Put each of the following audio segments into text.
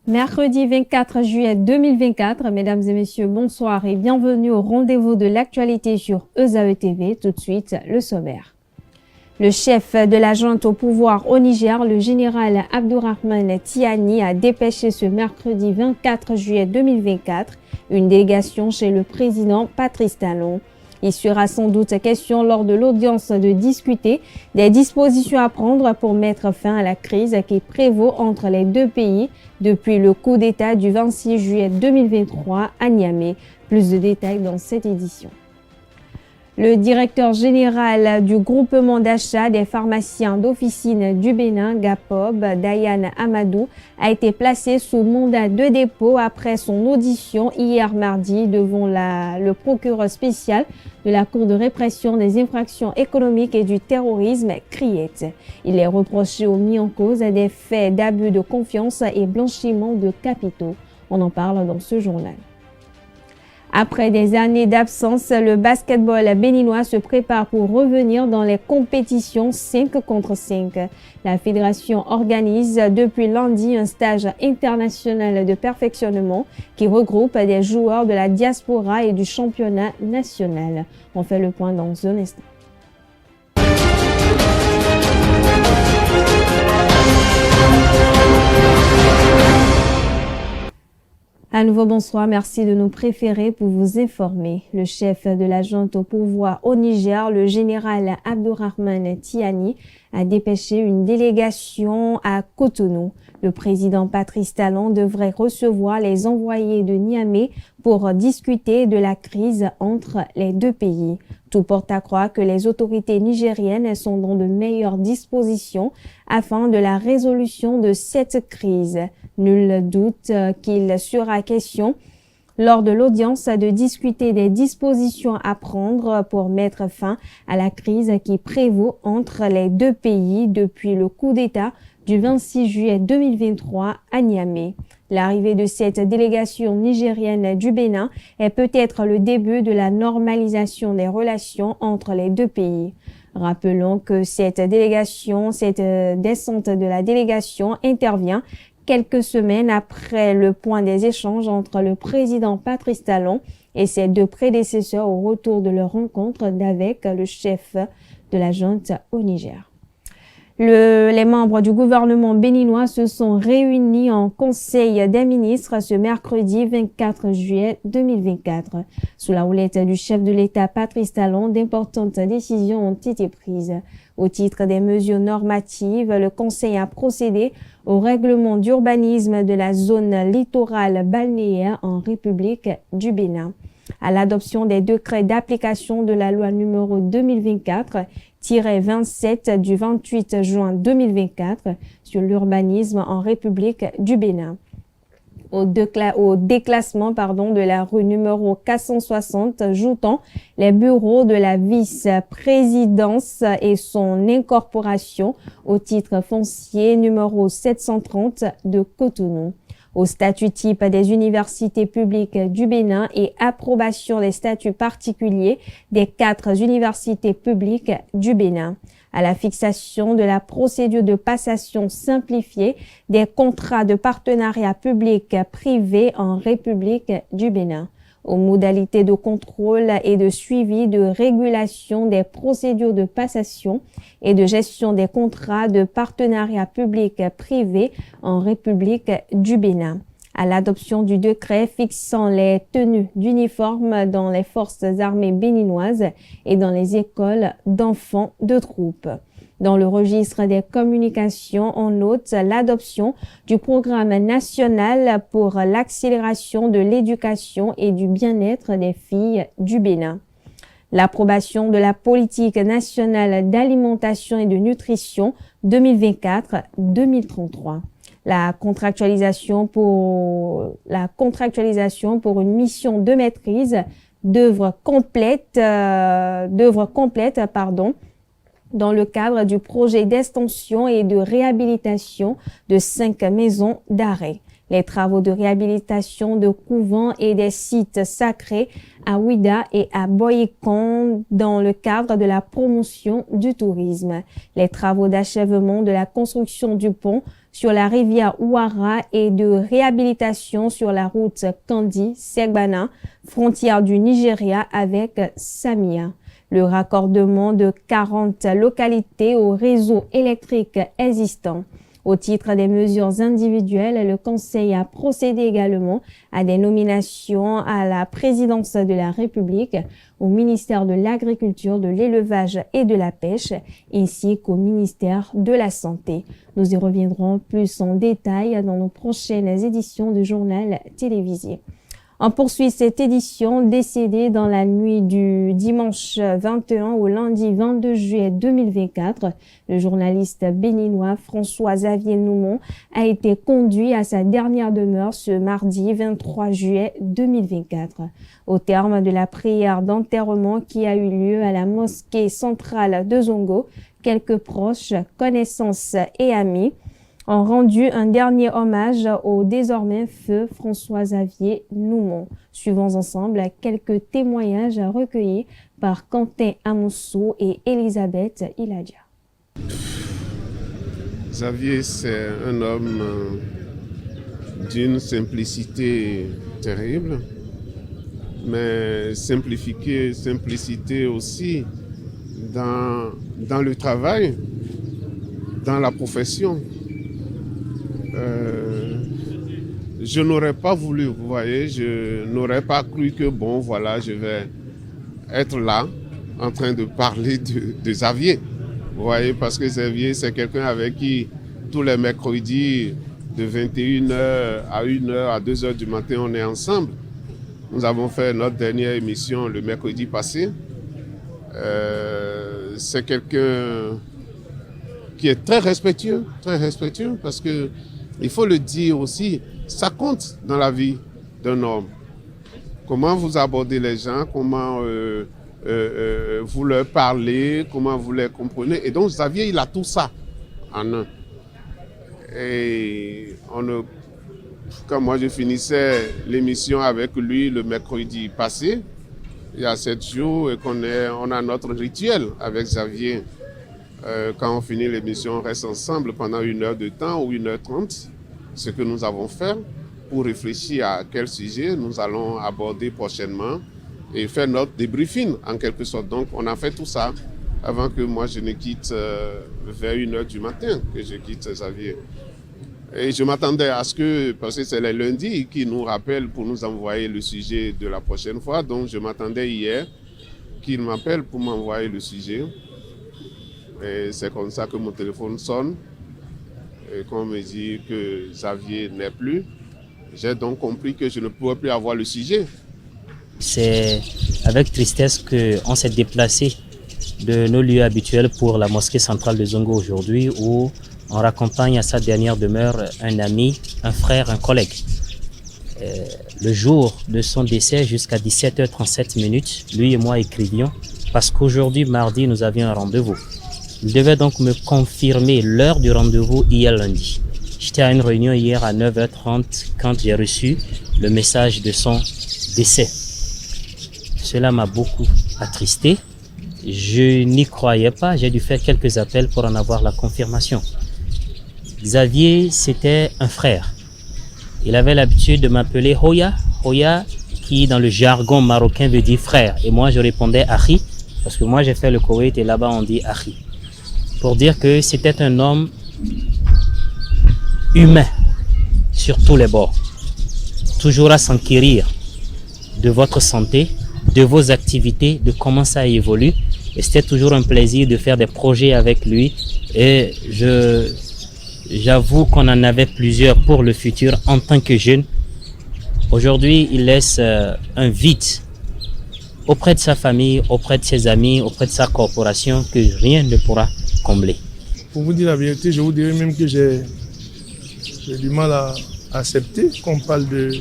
Mercredi 24 juillet 2024, mesdames et messieurs, bonsoir et bienvenue au rendez-vous de l'actualité sur ESAE TV. Tout de suite, le sommaire. Le chef de la junte au pouvoir au Niger, le général Abdourahmane Tiani, a dépêché ce mercredi 24 juillet 2024 une délégation chez le président Patrice Talon. Il sera sans doute question lors de l'audience de discuter des dispositions à prendre pour mettre fin à la crise qui prévaut entre les deux pays depuis le coup d'État du 26 juillet 2023 à Niamey. Plus de détails dans cette édition. Le directeur général du groupement d'achat des pharmaciens d'officine du Bénin, GAPOB, Dayan Amadou, a été placé sous mandat de dépôt après son audition hier mardi devant le procureur spécial de la Cour de répression des infractions économiques et du terrorisme, CRIET. Il est reproché aux mis en cause des faits d'abus de confiance et blanchiment de capitaux. On en parle dans ce journal. Après des années d'absence, le basketball béninois se prépare pour revenir dans les compétitions 5 contre 5. La fédération organise depuis lundi un stage international de perfectionnement qui regroupe des joueurs de la diaspora et du championnat national. On fait le point dans un instant. À nouveau, bonsoir. Merci de nous préférer pour vous informer. Le chef de la junte au pouvoir au Niger, le général Abdourahmane Tiani, a dépêché une délégation à Cotonou. Le président Patrice Talon devrait recevoir les envoyés de Niamey pour discuter de la crise entre les deux pays. Tout porte à croire que les autorités nigériennes sont dans de meilleures dispositions afin de la résolution de cette crise. Nul doute qu'il sera question lors de l'audience de discuter des dispositions à prendre pour mettre fin à la crise qui prévaut entre les deux pays depuis le coup d'État du 26 juillet 2023 à Niamey. L'arrivée de cette délégation nigérienne du Bénin est peut-être le début de la normalisation des relations entre les deux pays. Rappelons que cette descente de la délégation intervient quelques semaines après le point des échanges entre le président Patrice Talon et ses deux prédécesseurs au retour de leur rencontre avec le chef de la junte au Niger. Les membres du gouvernement béninois se sont réunis en Conseil des ministres ce mercredi 24 juillet 2024. Sous la houlette du chef de l'État Patrice Talon, d'importantes décisions ont été prises. Au titre des mesures normatives, le Conseil a procédé au règlement d'urbanisme de la zone littorale balnéaire en République du Bénin, à l'adoption des décrets d'application de la loi numéro 2024-27 du 28 juin 2024 sur l'urbanisme en République du Bénin, au déclassement de la rue numéro 460, ajoutant les bureaux de la vice-présidence et son incorporation au titre foncier numéro 730 de Cotonou, au statut type des universités publiques du Bénin et approbation des statuts particuliers des 4 universités publiques du Bénin, à la fixation de la procédure de passation simplifiée des contrats de partenariat public-privé en République du Bénin, aux modalités de contrôle et de suivi de régulation des procédures de passation et de gestion des contrats de partenariat public-privé en République du Bénin, à l'adoption du décret fixant les tenues d'uniforme dans les forces armées béninoises et dans les écoles d'enfants de troupes. Dans le registre des communications, on note l'adoption du programme national pour l'accélération de l'éducation et du bien-être des filles du Bénin, l'approbation de la politique nationale d'alimentation et de nutrition 2024-2033. La contractualisation pour une mission de maîtrise d'œuvre complète, dans le cadre du projet d'extension et de réhabilitation de 5 maisons d'arrêt. Les travaux de réhabilitation de couvents et des sites sacrés à Ouida et à Boyikon dans le cadre de la promotion du tourisme. Les travaux d'achèvement de la construction du pont sur la rivière Ouara et de réhabilitation sur la route Kandi-Segbana, frontière du Nigeria avec Samia. Le raccordement de 40 localités au réseau électrique existant. Au titre des mesures individuelles, le Conseil a procédé également à des nominations à la présidence de la République, au ministère de l'Agriculture, de l'Élevage et de la Pêche, ainsi qu'au ministère de la Santé. Nous y reviendrons plus en détail dans nos prochaines éditions du journal télévisé. On poursuit cette édition. Décédé dans la nuit du dimanche 21 au lundi 22 juillet 2024, le journaliste béninois François-Xavier Noumon a été conduit à sa dernière demeure ce mardi 23 juillet 2024. Au terme de la prière d'enterrement qui a eu lieu à la mosquée centrale de Zongo, quelques proches, connaissances et amis ont rendu un dernier hommage au désormais feu François-Xavier Noumon. Suivons ensemble quelques témoignages recueillis par Quentin Amoussou et Elisabeth Iladia. Xavier, c'est un homme d'une simplicité terrible, mais simplicité aussi dans le travail, dans la profession. Je n'aurais pas voulu, vous voyez, je n'aurais pas cru que bon, voilà, je vais être là en train de parler de Xavier. Vous voyez, parce que Xavier, c'est quelqu'un avec qui tous les mercredis de 21h à 1h à 2h du matin, on est ensemble. Nous avons fait notre dernière émission le mercredi passé. C'est quelqu'un qui est très respectueux parce que il faut le dire aussi, ça compte dans la vie d'un homme. Comment vous abordez les gens, comment vous leur parlez, comment vous les comprenez. Et donc Xavier, il a tout ça en un. Et quand moi je finissais l'émission avec lui le mercredi passé, il y a 7 jours, et on a notre rituel avec Xavier. Quand on finit l'émission, on reste ensemble pendant 1 heure de temps ou 1h30, ce que nous avons fait pour réfléchir à quel sujet nous allons aborder prochainement et faire notre débriefing en quelque sorte. Donc on a fait tout ça avant que moi je ne quitte vers 1h du matin, que je quitte Xavier. Et je m'attendais à ce que, parce que c'est les lundis qui nous rappellent pour nous envoyer le sujet de la prochaine fois, donc je m'attendais hier qu'il m'appelle pour m'envoyer le sujet. Et c'est comme ça que mon téléphone sonne et qu'on me dit que Xavier n'est plus. J'ai donc compris que je ne pourrais plus avoir le sujet. C'est avec tristesse qu'on s'est déplacé de nos lieux habituels pour la mosquée centrale de Zongo aujourd'hui, où on raccompagne à sa dernière demeure un ami, un frère, un collègue. Le jour de son décès, jusqu'à 17h37, lui et moi écrivions, parce qu'aujourd'hui, mardi, nous avions un rendez-vous. Il devait donc me confirmer l'heure du rendez-vous hier lundi. J'étais à une réunion hier à 9h30 quand j'ai reçu le message de son décès. Cela m'a beaucoup attristé. Je n'y croyais pas. J'ai dû faire quelques appels pour en avoir la confirmation. Xavier, c'était un frère. Il avait l'habitude de m'appeler Hoya. Hoya, qui dans le jargon marocain veut dire frère. Et moi, je répondais Ahi, parce que moi, j'ai fait le Koweït et là-bas, on dit Ahi. Pour dire que c'était un homme humain sur tous les bords, toujours à s'enquérir de votre santé, de vos activités, de comment ça évolue. Et c'était toujours un plaisir de faire des projets avec lui. Et j'avoue qu'on en avait plusieurs pour le futur en tant que jeune. Aujourd'hui, il laisse un vide auprès de sa famille, auprès de ses amis, auprès de sa corporation que rien ne pourra combler. Pour vous dire la vérité, je vous dirais même que j'ai du mal à accepter qu'on parle de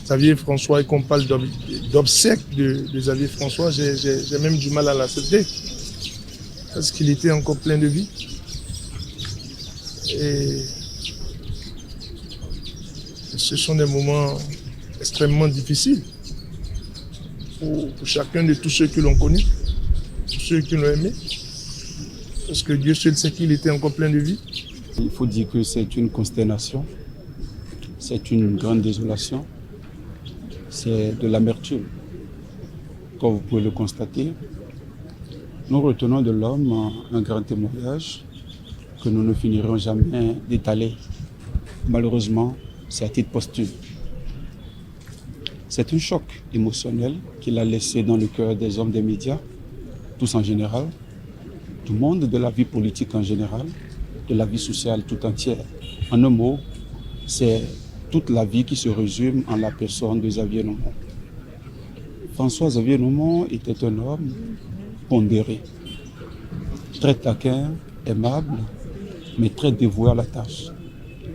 Xavier François et qu'on parle d'obsèques de Xavier François. J'ai même du mal à l'accepter parce qu'il était encore plein de vie. Et ce sont des moments extrêmement difficiles pour chacun de tous ceux que l'on connaît, tous ceux qui l'ont aimé, parce que Dieu seul sait qu'il était encore plein de vie. Il faut dire que c'est une consternation, c'est une grande désolation, c'est de l'amertume. Comme vous pouvez le constater, nous retenons de l'homme un grand témoignage que nous ne finirons jamais d'étaler. Malheureusement, c'est à titre posthume. C'est un choc émotionnel qu'il a laissé dans le cœur des hommes des médias, tous en général, du monde de la vie politique en général, de la vie sociale tout entière. En un mot, c'est toute la vie qui se résume en la personne de Xavier Noumon. François-Xavier Noumon était un homme pondéré, très taquin, aimable, mais très dévoué à la tâche.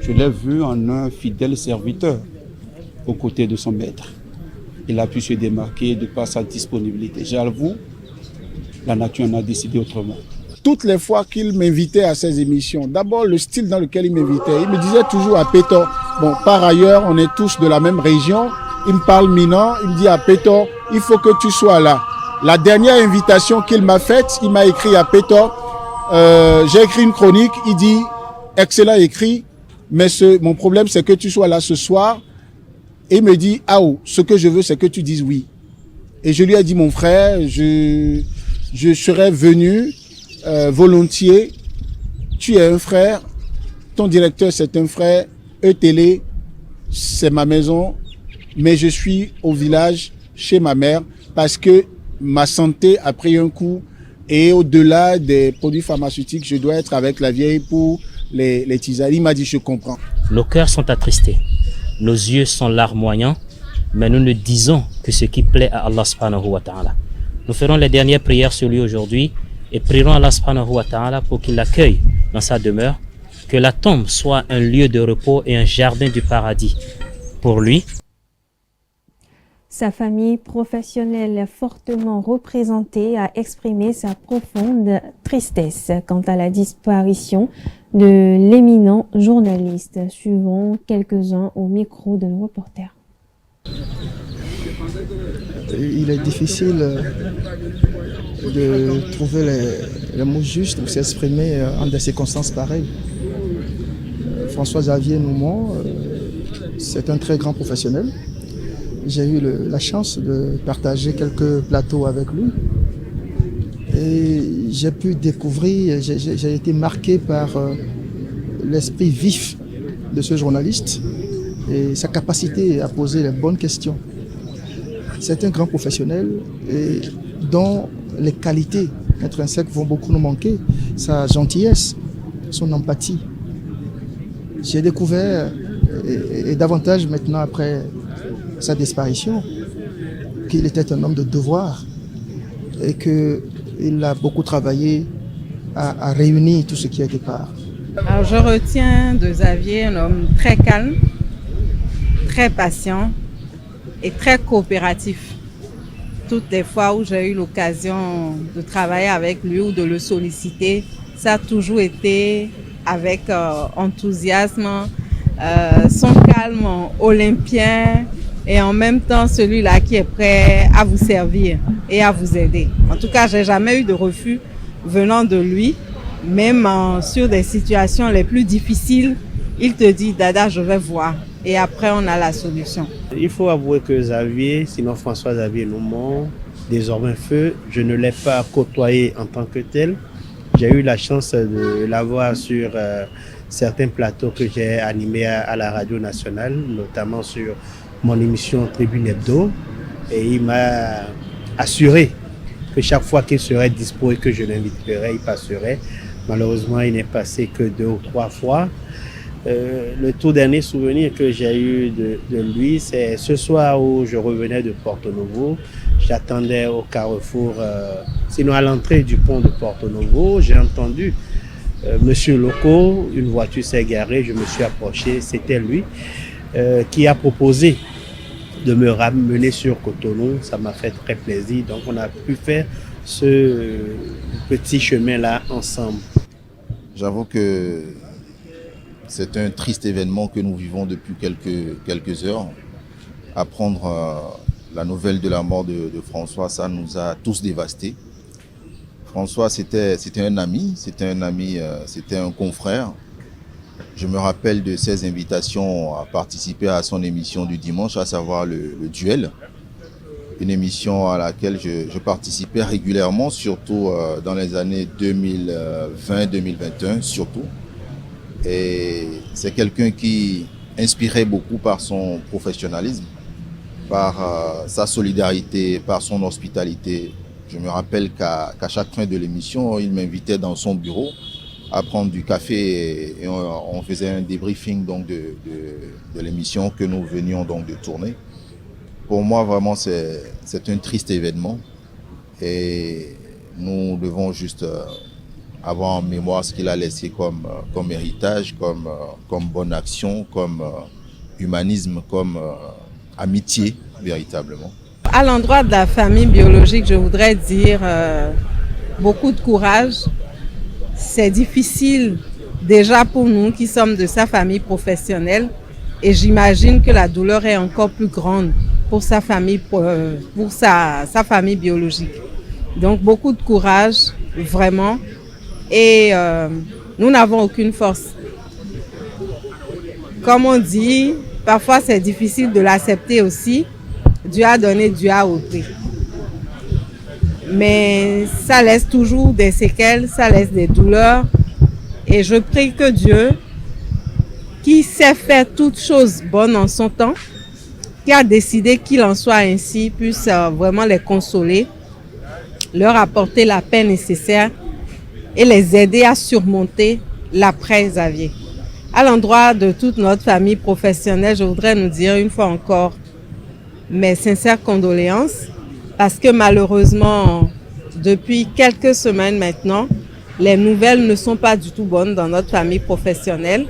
Je l'ai vu en un fidèle serviteur aux côtés de son maître. Il a pu se démarquer de par sa disponibilité. J'avoue, la nature en a décidé autrement. Toutes les fois qu'il m'invitait à ses émissions, d'abord le style dans lequel il m'invitait, il me disait toujours à Pétor, bon, par ailleurs, on est tous de la même région, il me parle minant, il me dit à Pétor, il faut que tu sois là. La dernière invitation qu'il m'a faite, il m'a écrit à Pétor, j'ai écrit une chronique, il dit, excellent écrit, mais mon problème c'est que tu sois là ce soir. Et il me dit, ah oh, ce que je veux c'est que tu dises oui. Et je lui ai dit, mon frère, je serais venu volontiers, tu es un frère, ton directeur c'est un frère, E-Télé c'est ma maison, mais je suis au village chez ma mère parce que ma santé a pris un coup et au-delà des produits pharmaceutiques, je dois être avec la vieille pour les tisanes. Il m'a dit, je comprends. Nos cœurs sont attristés, nos yeux sont larmoyants, mais nous ne disons que ce qui plaît à Allah subhanahu wa ta'ala. Nous ferons les dernières prières sur lui aujourd'hui et prierons Allah subhanahu wa ta'ala pour qu'il l'accueille dans sa demeure, que la tombe soit un lieu de repos et un jardin du paradis pour lui. Sa famille professionnelle fortement représentée a exprimé sa profonde tristesse quant à la disparition de l'éminent journaliste. Suivons quelques-uns au micro de nos reporters. Il est difficile de trouver les mots justes pour s'exprimer en des circonstances pareilles. François-Xavier Noumon, c'est un très grand professionnel. J'ai eu la chance de partager quelques plateaux avec lui et j'ai pu découvrir, j'ai été marqué par l'esprit vif de ce journaliste et sa capacité à poser les bonnes questions. C'est un grand professionnel et dont les qualités intrinsèques vont beaucoup nous manquer, sa gentillesse, son empathie. J'ai découvert, et davantage maintenant après sa disparition, qu'il était un homme de devoir et qu'il a beaucoup travaillé à réunir tout ce qui était part. Alors je retiens de Xavier un homme très calme, très patient et très coopératif. Toutes les fois où j'ai eu l'occasion de travailler avec lui ou de le solliciter, ça a toujours été avec enthousiasme, son calme olympien et en même temps celui-là qui est prêt à vous servir et à vous aider. En tout cas, j'ai jamais eu de refus venant de lui, même sur des situations les plus difficiles. Il te dit, Dada, je vais voir. Et après, on a la solution. Il faut avouer que Xavier, sinon François-Xavier Noumon, désormais feu, je ne l'ai pas côtoyé en tant que tel. J'ai eu la chance de l'avoir sur certains plateaux que j'ai animés à la radio nationale, notamment sur mon émission Tribune Hebdo. Et il m'a assuré que chaque fois qu'il serait dispo et que je l'inviterais, il passerait. Malheureusement, il n'est passé que 2 ou 3 fois. Le tout dernier souvenir que j'ai eu de lui, c'est ce soir où je revenais de Porto Novo. J'attendais au carrefour, sinon à l'entrée du pont de Porto Novo. J'ai entendu Monsieur Loco, une voiture s'est garée, je me suis approché, c'était lui qui a proposé de me ramener sur Cotonou. Ça m'a fait très plaisir, donc on a pu faire ce petit chemin-là ensemble. J'avoue que C'est un triste événement que nous vivons depuis quelques heures. Apprendre la nouvelle de la mort de François, ça nous a tous dévastés. François, c'était un ami, c'était un confrère. Je me rappelle de ses invitations à participer à son émission du dimanche, à savoir le Duel. Une émission à laquelle je participais régulièrement, surtout dans les années 2020-2021, surtout. Et c'est quelqu'un qui inspirait beaucoup par son professionnalisme, par sa solidarité, par son hospitalité. Je me rappelle qu'à chaque fin de l'émission, il m'invitait dans son bureau à prendre du café et on faisait un débriefing donc de l'émission que nous venions donc de tourner. Pour moi, vraiment, c'est un triste événement et nous devons juste avoir en mémoire ce qu'il a laissé comme héritage, comme bonne action, comme humanisme, comme amitié, véritablement. À l'endroit de la famille biologique, je voudrais dire beaucoup de courage. C'est difficile déjà pour nous qui sommes de sa famille professionnelle et j'imagine que la douleur est encore plus grande pour sa famille, pour sa famille biologique. Donc beaucoup de courage, vraiment. Et nous n'avons aucune force. Comme on dit, parfois c'est difficile de l'accepter aussi. Dieu a donné, Dieu a ôté. Mais ça laisse toujours des séquelles, ça laisse des douleurs. Et je prie que Dieu, qui sait faire toutes choses bonnes en son temps, qui a décidé qu'il en soit ainsi, puisse vraiment les consoler, leur apporter la paix nécessaire et les aider à surmonter l'après-Xavier. À l'endroit de toute notre famille professionnelle, je voudrais nous dire une fois encore mes sincères condoléances parce que malheureusement, depuis quelques semaines maintenant, les nouvelles ne sont pas du tout bonnes dans notre famille professionnelle.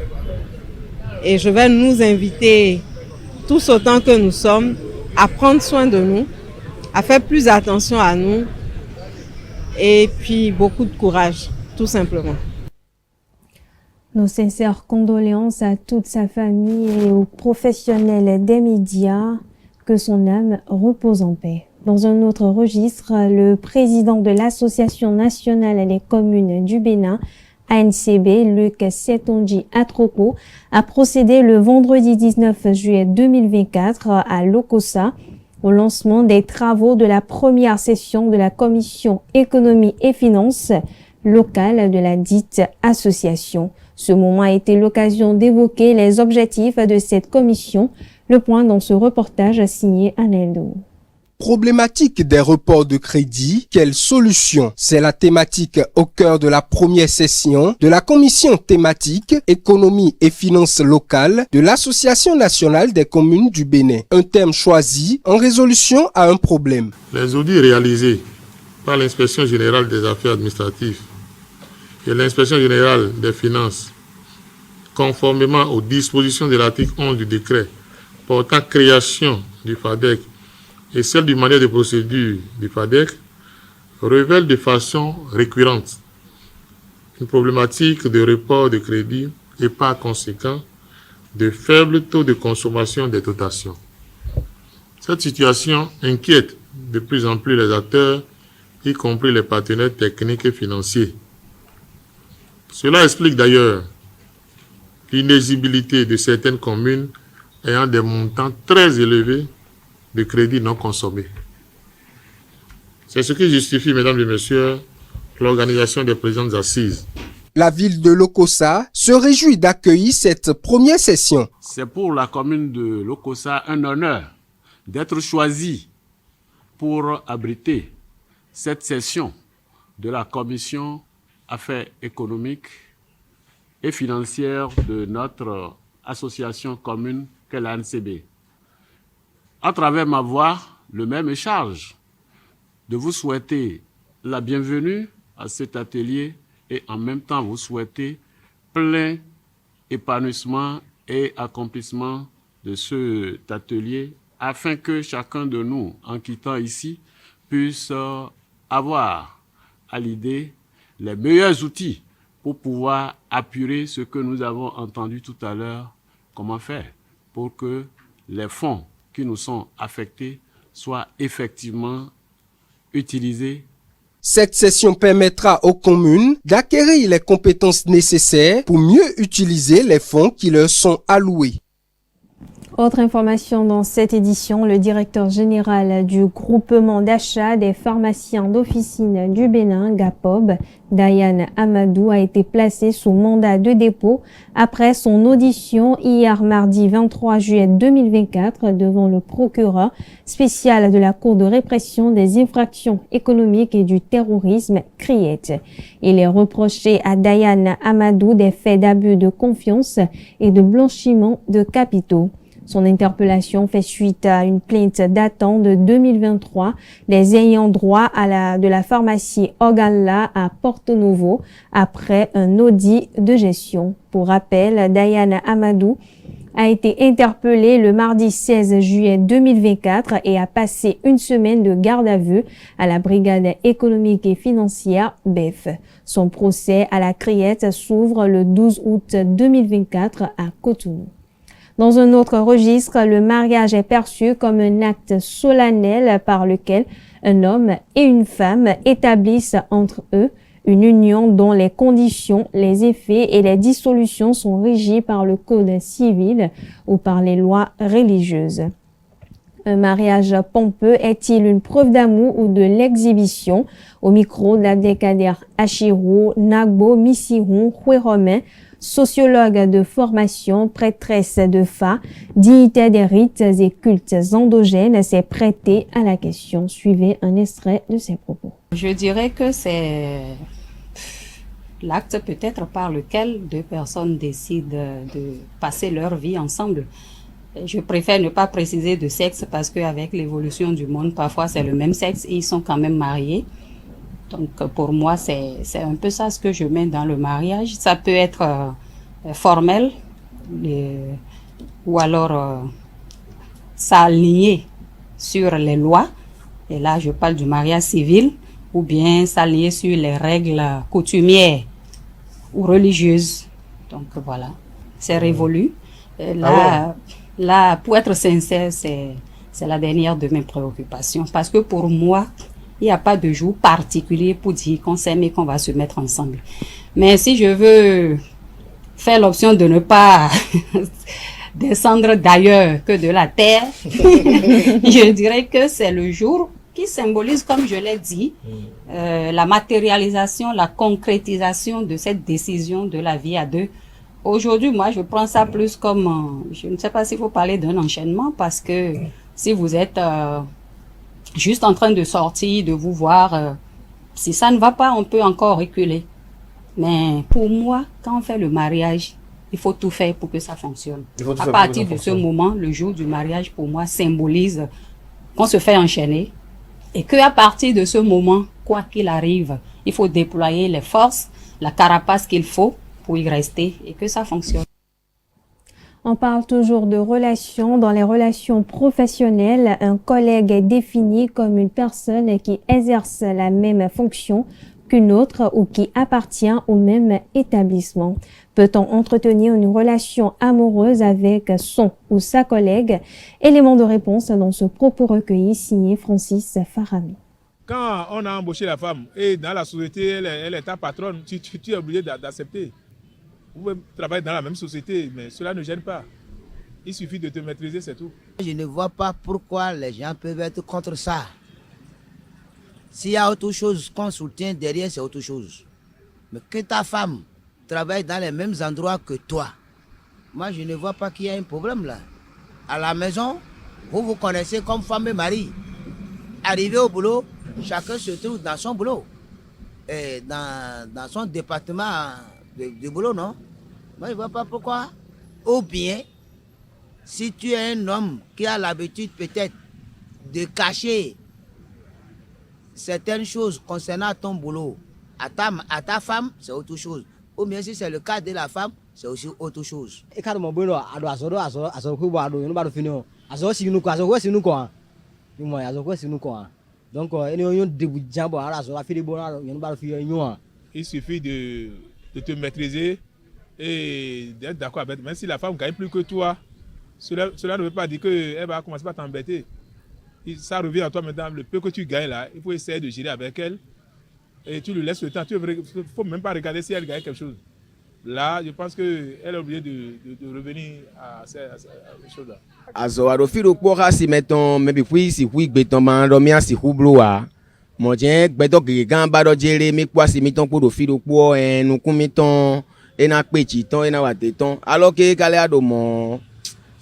Et je vais nous inviter, tous autant que nous sommes, à prendre soin de nous, à faire plus attention à nous et puis beaucoup de courage, tout simplement. Nos sincères condoléances à toute sa famille et aux professionnels des médias. Que son âme repose en paix. Dans un autre registre, le président de l'Association nationale des communes du Bénin, ANCB, Luc Setonji Atroko, a procédé le vendredi 19 juillet 2024 à Lokossa au lancement des travaux de la première session de la commission économie et finances locale de la dite association. Ce moment a été l'occasion d'évoquer les objectifs de cette commission. Le point dans ce reportage signé Aneldo. Problématique des reports de crédit, quelle solution? C'est la thématique au cœur de la première session de la commission thématique économie et finances locales de l'Association nationale des communes du Bénin. Un thème choisi en résolution à un problème. Les audits réalisés par l'Inspection générale des affaires administratives et l'Inspection générale des finances, conformément aux dispositions de l'article 11 du décret portant création du FADEC et celle du manuel de procédure du FADEC, révèlent de façon récurrente une problématique de report de crédit et par conséquent de faibles taux de consommation des dotations. Cette situation inquiète de plus en plus les acteurs, y compris les partenaires techniques et financiers. Cela explique d'ailleurs l'inéligibilité de certaines communes ayant des montants très élevés de crédits non consommés. C'est ce qui justifie, mesdames et messieurs, l'organisation des présentes assises. La ville de Lokossa se réjouit d'accueillir cette première session. C'est pour la commune de Lokossa un honneur d'être choisi pour abriter cette session de la commission affaires économiques et financières de notre association commune qu'est l'ANCB. À travers ma voix, le même charge de vous souhaiter la bienvenue à cet atelier et en même temps vous souhaiter plein épanouissement et accomplissement de cet atelier afin que chacun de nous, en quittant ici, puisse avoir à l'idée les meilleurs outils pour pouvoir apurer ce que nous avons entendu tout à l'heure. Comment faire pour que les fonds qui nous sont affectés soient effectivement utilisés. Cette session permettra aux communes d'acquérir les compétences nécessaires pour mieux utiliser les fonds qui leur sont alloués. Autre information dans cette édition, le directeur général du groupement d'achat des pharmaciens d'officine du Bénin, GAPOB, Dayan Amadou, a été placé sous mandat de dépôt après son audition hier mardi 23 juillet 2024 devant le procureur spécial de la Cour de répression des infractions économiques et du terrorisme, CRIET. Il est reproché à Dayan Amadou des faits d'abus de confiance et de blanchiment de capitaux. Son interpellation fait suite à une plainte datant de 2023 des ayants droit de la pharmacie Ogalla à Porto Novo après un audit de gestion. Pour rappel, Dayan Amadou a été interpellé le mardi 16 juillet 2024 et a passé une semaine de garde à vue à la brigade économique et financière BEF. Son procès à la CRIET s'ouvre le 12 août 2024 à Cotonou. Dans un autre registre, le mariage est perçu comme un acte solennel par lequel un homme et une femme établissent entre eux une union dont les conditions, les effets et les dissolutions sont régis par le code civil ou par les lois religieuses. Un mariage pompeux est-il une preuve d'amour ou de l'exhibition? Au micro d'Abdelkader Achirou, Nagbo Missirou, Romain, sociologue de formation, prêtresse de Fa, dignitaire des rites et cultes endogènes, s'est prêté à la question. Suivez un extrait de ses propos. Je dirais que c'est l'acte peut-être par lequel deux personnes décident de passer leur vie ensemble. Je préfère ne pas préciser de sexe parce qu'avec l'évolution du monde, parfois c'est le même sexe et ils sont quand même mariés. Donc pour moi, c'est un peu ça ce que je mets dans le mariage. Ça peut être formel ou alors s'aligner sur les lois. Et là, je parle du mariage civil ou bien s'aligner sur les règles coutumières ou religieuses. Donc voilà, c'est révolu. Là, pour être sincère, c'est la dernière de mes préoccupations. Parce que pour moi, il n'y a pas de jour particulier pour dire qu'on s'aime et qu'on va se mettre ensemble. Mais si je veux faire l'option de ne pas descendre d'ailleurs que de la terre, je dirais que c'est le jour qui symbolise, comme je l'ai dit, la matérialisation, la concrétisation de cette décision de la vie à deux. Aujourd'hui, moi, je prends ça plus comme, je ne sais pas s'il faut parler d'un enchaînement, parce que si vous êtes juste en train de sortir, de vous voir, si ça ne va pas, on peut encore reculer. Mais pour moi, quand on fait le mariage, il faut tout faire pour que ça fonctionne. À partir de ce moment, le jour du mariage, pour moi, symbolise qu'on se fait enchaîner et qu'à partir de ce moment, quoi qu'il arrive, il faut déployer les forces, la carapace qu'il faut pour y rester et que ça fonctionne. On parle toujours de relations. Dans les relations professionnelles, un collègue est défini comme une personne qui exerce la même fonction qu'une autre ou qui appartient au même établissement. Peut-on entretenir une relation amoureuse avec son ou sa collègue? Élément de réponse dans ce propos recueilli signé Francis Farami. Quand on a embauché la femme et dans la société, elle est ta patronne, tu es obligé d'accepter. Vous pouvez travailler dans la même société, mais cela ne gêne pas. Il suffit de te maîtriser, c'est tout. Je ne vois pas pourquoi les gens peuvent être contre ça. S'il y a autre chose qu'on soutient derrière, c'est autre chose. Mais que ta femme travaille dans les mêmes endroits que toi, moi je ne vois pas qu'il y a un problème là. À la maison, vous vous connaissez comme femme et mari. Arrivé au boulot, chacun se trouve dans son boulot. Et dans son département de boulot, non? Moi je ne vois pas pourquoi. Ou bien, si tu es un homme qui a l'habitude peut-être de cacher certaines choses concernant ton boulot à ta femme, c'est autre chose. Ou bien si c'est le cas de la femme, c'est aussi autre chose. Il suffit de te maîtriser et d'être d'accord avec. Même si la femme gagne plus que toi, cela ne veut pas dire qu'elle va commencer par t'embêter. Ça revient à toi maintenant, le peu que tu gagnes là, il faut essayer de gérer avec elle. Et tu lui laisses le temps. Il ne faut même pas regarder si elle gagne quelque chose. Là, je pense qu'elle est obligée de revenir à ces choses-là. Alors, au fil du temps, si mettons, mais puis si oui, béton, mandormia, si houbloa, mon Dieu, béton, qui gagne, bado, géré, mais quoi, si mettons, pour le fil du temps, et nous, comme mettons, et n'a petit temps, et n'a pas de temps. Alors que, caléado, mon,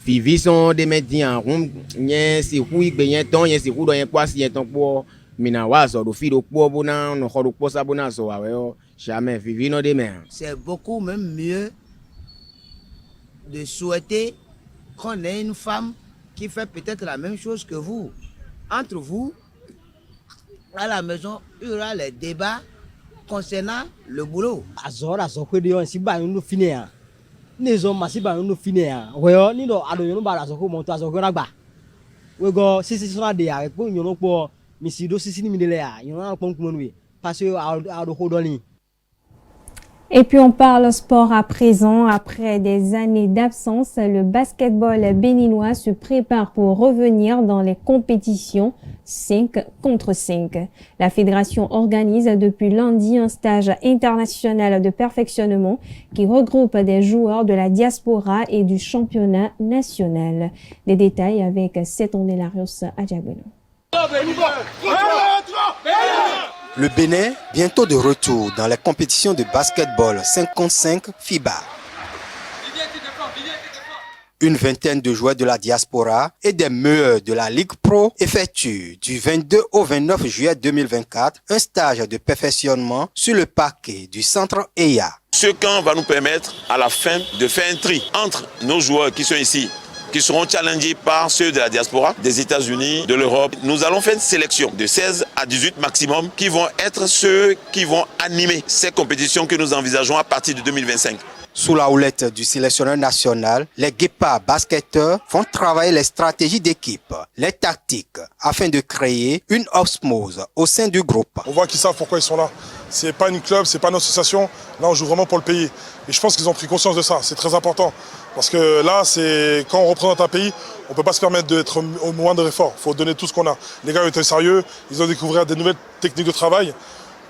vivi sont des médias, rien, si oui, bien, temps, rien, si houblo, rien, quoi, si y a temps pour, mina, wazo, le fil du temps, bona, no, hors du temps, ça, bona, so, jamais, vivi, non, des mers. C'est beaucoup même mieux de souhaiter qu'on ait une femme qui fait peut-être la même chose que vous. Entre vous, à la maison, il y aura les débats concernant le boulot. Azora sokwe de yon si ba yon no finir. Ne zo ma si ba yon no finir. We yo ni do ado yon ba la sokwe monto azokwe na gba. We go sisi so na de ya po yon no po misi do sisi ni mi de le ya. Yon na pon kumonwe. Parce que ado hodoni. Et puis on parle sport à présent. Après des années d'absence, le basketball béninois se prépare pour revenir dans les compétitions 5 contre 5. La fédération organise depuis lundi un stage international de perfectionnement qui regroupe des joueurs de la diaspora et du championnat national. Des détails avec Seton Delarios Adjagweno. Le Bénin, bientôt de retour dans les compétitions de basketball 5 contre 5 FIBA. Une vingtaine de joueurs de la diaspora et des meilleurs de la Ligue Pro effectuent du 22 au 29 juillet 2024 un stage de perfectionnement sur le parquet du centre EIA. Ce camp va nous permettre à la fin de faire un tri entre nos joueurs qui sont ici, qui seront challengés par ceux de la diaspora, des États-Unis, de l'Europe. Nous allons faire une sélection de 16 à 18 maximum qui vont être ceux qui vont animer ces compétitions que nous envisageons à partir de 2025. Sous la houlette du sélectionneur national, les guépards basketteurs font travailler les stratégies d'équipe, les tactiques, afin de créer une osmose au sein du groupe. On voit qu'ils savent pourquoi ils sont là. C'est pas une club, c'est pas une association. Là, on joue vraiment pour le pays. Et je pense qu'ils ont pris conscience de ça. C'est très important. Parce que là, c'est quand on représente un pays, on ne peut pas se permettre d'être au moindre effort. Il faut donner tout ce qu'on a. Les gars ont été sérieux, ils ont découvert des nouvelles techniques de travail.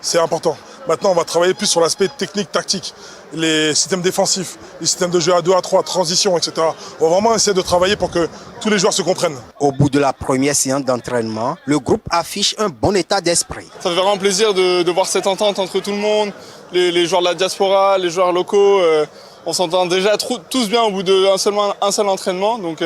C'est important. Maintenant, on va travailler plus sur l'aspect technique, tactique, les systèmes défensifs, les systèmes de jeu à 2, à 3, transition, etc. On va vraiment essayer de travailler pour que tous les joueurs se comprennent. Au bout de la première séance d'entraînement, le groupe affiche un bon état d'esprit. Ça fait vraiment plaisir de voir cette entente entre tout le monde, les joueurs de la diaspora, les joueurs locaux. On s'entend déjà tous bien au bout d'un seul entraînement. Donc,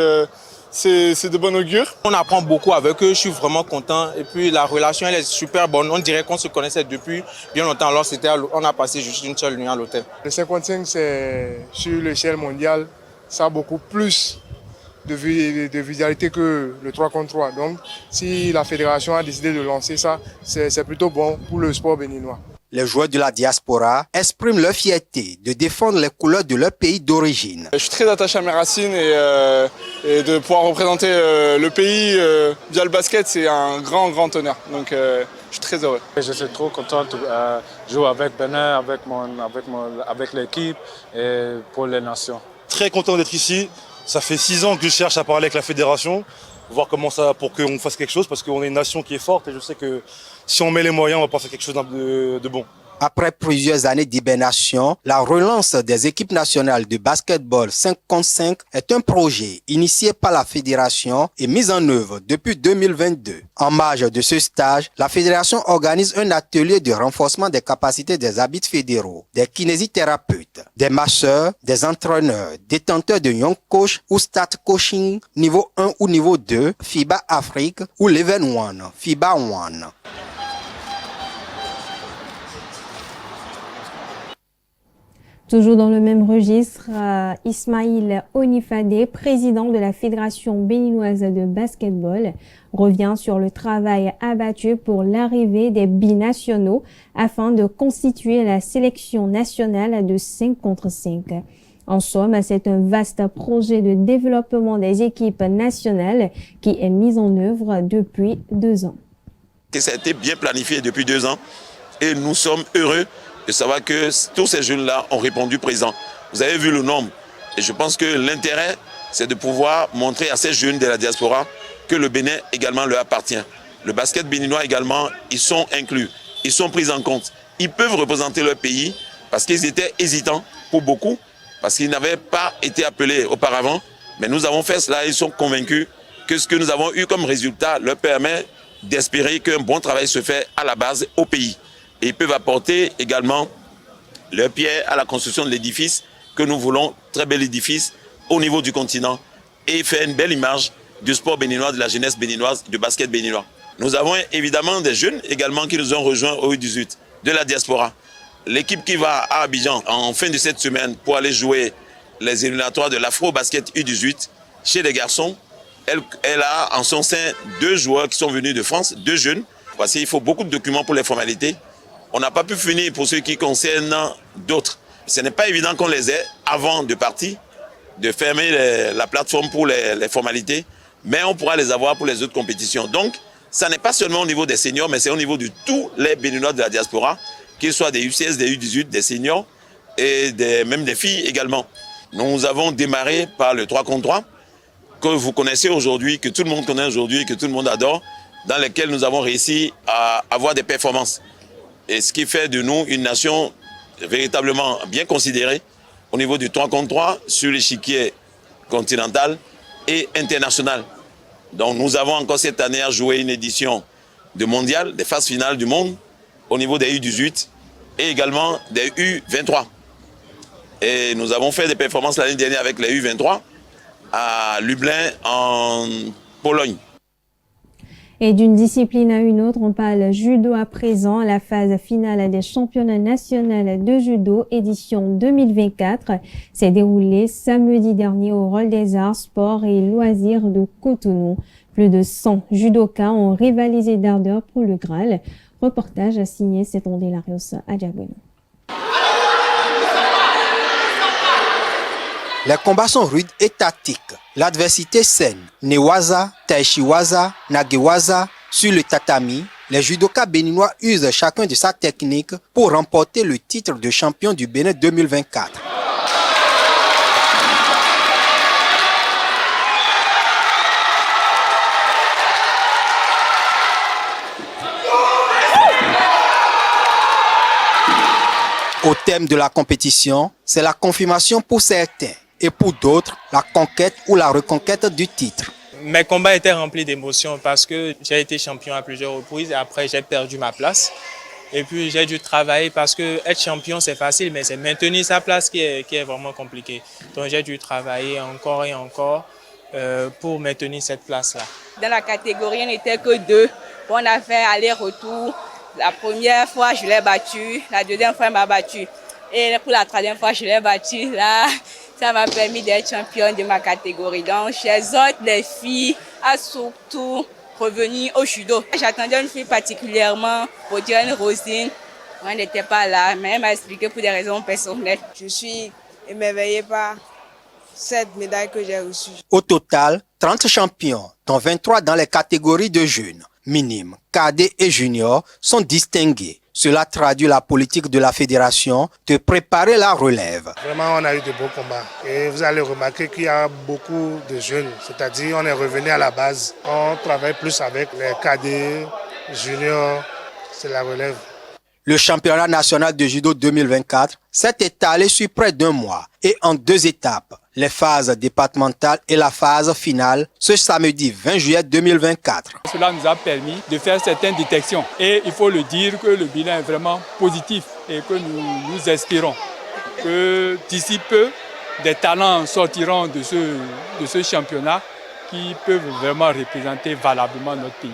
c'est de bon augure. On apprend beaucoup avec eux, je suis vraiment content. Et puis la relation elle est super bonne. On dirait qu'on se connaissait depuis bien longtemps. Alors on a passé juste une seule nuit à l'hôtel. Le 55 c'est sur l'échelle mondiale, ça a beaucoup plus de visualité que le 3 contre 3. Donc si la fédération a décidé de lancer ça, c'est plutôt bon pour le sport béninois. Les joueurs de la diaspora expriment leur fierté de défendre les couleurs de leur pays d'origine. Je suis très attaché à mes racines et de pouvoir représenter le pays via le basket, c'est un grand honneur. Donc je suis très heureux. Je suis trop content de jouer avec Bénin, avec l'équipe et pour les nations. Très content d'être ici. Ça fait 6 ans que je cherche à parler avec la fédération, voir comment ça, pour qu'on fasse quelque chose, parce qu'on est une nation qui est forte et je sais que si on met les moyens, on va pas faire quelque chose de bon. Après plusieurs années d'hibernation, la relance des équipes nationales de basketball 5 contre 5 est un projet initié par la fédération et mis en œuvre depuis 2022. En marge de ce stage, la fédération organise un atelier de renforcement des capacités des arbitres fédéraux, des kinésithérapeutes, des masseurs, des entraîneurs, détenteurs de Young Coach ou Start Coaching niveau 1 ou niveau 2, FIBA Afrique ou Level 1, FIBA 1. Toujours dans le même registre, Ismaïl Onifadé, président de la Fédération béninoise de basketball, revient sur le travail abattu pour l'arrivée des binationaux afin de constituer la sélection nationale de 5 contre 5. En somme, c'est un vaste projet de développement des équipes nationales qui est mis en œuvre depuis 2 ans. Ça a été bien planifié depuis 2 ans et nous sommes heureux de savoir que tous ces jeunes-là ont répondu présent. Vous avez vu le nombre. Et je pense que l'intérêt, c'est de pouvoir montrer à ces jeunes de la diaspora que le Bénin également leur appartient. Le basket béninois également, ils sont inclus, ils sont pris en compte. Ils peuvent représenter leur pays parce qu'ils étaient hésitants pour beaucoup, parce qu'ils n'avaient pas été appelés auparavant. Mais nous avons fait cela, ils sont convaincus que ce que nous avons eu comme résultat leur permet d'espérer qu'un bon travail se fait à la base au pays. Et ils peuvent apporter également leur pierre à la construction de l'édifice que nous voulons, très bel édifice au niveau du continent, et faire une belle image du sport béninois, de la jeunesse béninoise, du basket béninois. Nous avons évidemment des jeunes également qui nous ont rejoints au U18 de la diaspora. L'équipe qui va à Abidjan en fin de cette semaine pour aller jouer les éliminatoires de l'Afro-Basket U18 chez les garçons, elle a en son sein 2 joueurs qui sont venus de France, 2 jeunes, parce qu'il faut beaucoup de documents pour les formalités. On n'a pas pu finir pour ceux qui concernent d'autres. Ce n'est pas évident qu'on les ait avant de partir, de fermer la plateforme pour les formalités, mais on pourra les avoir pour les autres compétitions. Donc, ça n'est pas seulement au niveau des seniors, mais c'est au niveau de tous les Béninois de la diaspora, qu'ils soient des U16, des U18, des seniors et même des filles également. Nous avons démarré par le 3 contre 3, que vous connaissez aujourd'hui, que tout le monde connaît aujourd'hui, que tout le monde adore, dans lequel nous avons réussi à avoir des performances. Et ce qui fait de nous une nation véritablement bien considérée au niveau du 3 contre 3 sur l'échiquier continental et international. Donc nous avons encore cette année à jouer une édition de mondial, des phases finales du monde, au niveau des U18 et également des U23. Et nous avons fait des performances l'année dernière avec les U23 à Lublin en Pologne. Et d'une discipline à une autre, on parle judo à présent. La phase finale des championnats nationaux de judo édition 2024 s'est déroulée samedi dernier au Hall des Arts, Sports et Loisirs de Cotonou. Plus de 100 judokas ont rivalisé d'ardeur pour le Graal. Reportage signé Setonde Larios Adjaboueno. Les combats sont rudes et tactiques. L'adversité saine. Newaza, Taishiwaza, Nagewaza, sur le tatami, les judokas béninois usent chacun de sa technique pour remporter le titre de champion du Bénin 2024. Au thème de la compétition, c'est la confirmation pour certains et pour d'autres, la conquête ou la reconquête du titre. Mes combats étaient remplis d'émotions parce que j'ai été champion à plusieurs reprises et après j'ai perdu ma place. Et puis j'ai dû travailler parce que être champion c'est facile, mais c'est maintenir sa place qui est vraiment compliqué. Donc j'ai dû travailler encore et encore pour maintenir cette place-là. Dans la catégorie, on n'était que 2. On a fait aller-retour. La première fois, je l'ai battu. La deuxième fois, elle m'a battu. Et pour la troisième fois, je l'ai battu. Là, ça m'a permis d'être championne de ma catégorie. Donc, j'exhorte les filles à surtout revenir au judo. J'attendais une fille particulièrement, pour dire une Rosine. Elle n'était pas là, mais elle m'a expliqué pour des raisons personnelles. Je suis émerveillée par cette médaille que j'ai reçue. Au total, 30 champions, dont 23 dans les catégories de jeunes, minimes, cadets et juniors, sont distingués. Cela traduit la politique de la fédération de préparer la relève. Vraiment, on a eu de beaux combats. Et vous allez remarquer qu'il y a beaucoup de jeunes. C'est-à-dire, on est revenu à la base. On travaille plus avec les cadets, juniors. C'est la relève. Le championnat national de judo 2024 s'est étalé sur près d'1 mois et en 2 étapes. Les phases départementales et la phase finale ce samedi 20 juillet 2024. Cela nous a permis de faire certaines détections et il faut le dire que le bilan est vraiment positif et que nous espérons que d'ici peu, des talents sortiront de ce championnat qui peuvent vraiment représenter valablement notre pays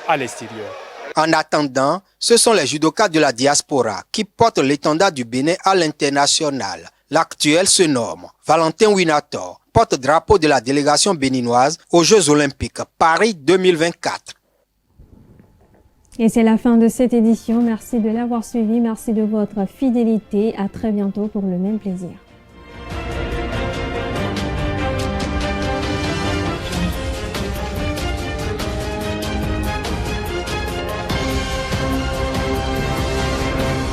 à l'extérieur. En attendant, ce sont les judokas de la diaspora qui portent l'étendard du Bénin à l'international. L'actuel se nomme Valentin Winator, porte-drapeau de la délégation béninoise aux Jeux Olympiques Paris 2024. Et c'est la fin de cette édition. Merci de l'avoir suivi. Merci de votre fidélité. À très bientôt pour le même plaisir.